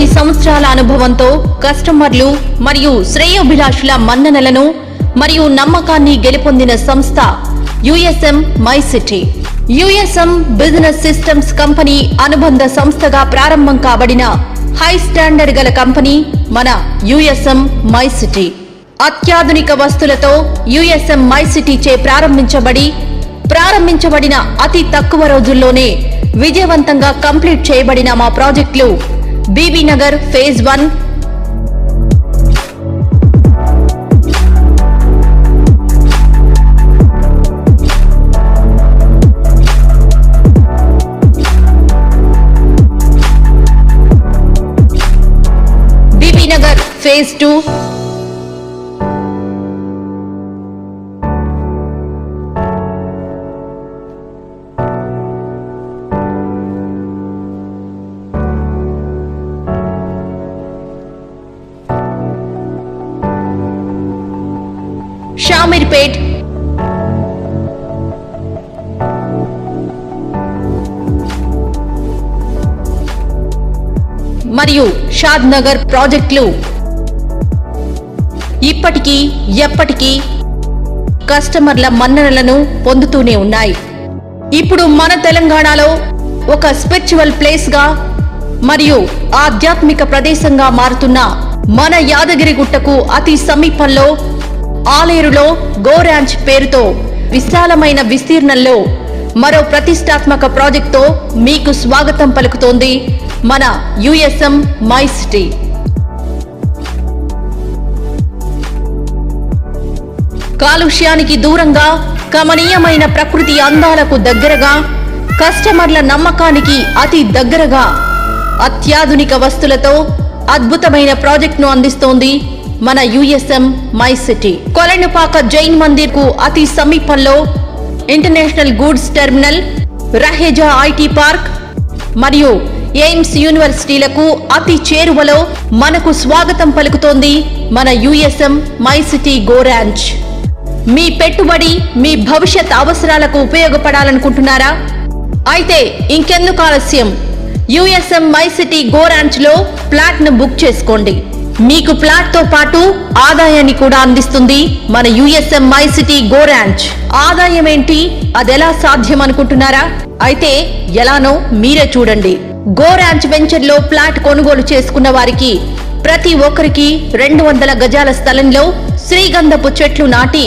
10 సంవత్సరాల అనుభవంతో కస్టమర్లు మరియు శ్రేయోభిలాషుల మన్ననలను మరియు నమ్మకాన్ని గెలుపొందిన సంస్థ USM my city. USM business systems company అనుబంధ సంస్థగా ప్రారంభం కాబడిన హై స్టాండర్డ్ గల కంపెనీ మన యుఎస్ఎం మై సిటీ. అత్యాధునిక వస్తువులతో యుఎస్ఎం మై సిటీ చే ప్రారంభించబడిన అతి తక్కువ రోజుల్లోనే విజయవంతంగా కంప్లీట్ చేయబడిన మా ప్రాజెక్టులు బీబీ నగర్ ఫేజ్ 1, బీబీ నగర్ ఫేజ్ 2, షామీర్పేట్, మరియు షాద్ నగర్ ప్రాజెక్టులు ఇప్పటికీ ఎప్పటికీ కస్టమర్ల మన్ననలను పొందుతూనే ఉన్నాయి. ఇప్పుడు మన తెలంగాణలో ఒక స్పిరిచువల్ ప్లేస్ గా మరియు ఆధ్యాత్మిక ప్రదేశంగా మారుతున్న మన యాదగిరిగుట్టకు అతి సమీపంలో ఆలేరులో గో ర్యాంచ్ పేరుతో విశాలమైన విస్తీర్ణంలో మరో ప్రతిష్టాత్మక ప్రాజెక్టుతో మీకు స్వాగతం పలుకుతోంది మన యుఎస్ఎం మై సిటీ. కాలుష్యానికి దూరంగా, కమనీయమైన ప్రకృతి అందాలకు దగ్గరగా, కస్టమర్ల నమ్మకానికి అతి దగ్గరగా అత్యాధునిక వస్తువులతో అద్భుతమైన ప్రాజెక్టును అందిస్తోంది మన USM my city. Kolanupaka Jain Mandir కు అతి సమీపంలో international goods terminal, Raheja IT park మరియు ఎయిమ్స్ యూనివర్సిటీలకు అతి చేరువలో మనకు స్వాగతం పలుకుతోంది మన USM my city go ranch. మీ పెట్టుబడి మీ భవిష్యత్ అవసరాలకు ఉపయోగపడాలనుకుంటున్నారా? అయితే ఇంకెందుకు ఆలస్యం, USM my city go ranch లో ప్లాట్ ను బుక్ చేసుకోండి. మీకు ప్లాట్ తో పాటు ఆదాయాన్ని కూడా అందిస్తుంది మన USM my city go ranch. ఆదాయం ఏంటి, అదెలా సాధ్యం అనుకుంటున్నారా? అయితే ఎలానో మీరే చూడండి. గో ర్యాంచ్ వెంచర్ లో ప్లాట్ కొనుగోలు చేసుకున్న వారికి ప్రతి ఒక్కరికి 200 గజాల స్థలంలో శ్రీగంధపు చెట్లు నాటి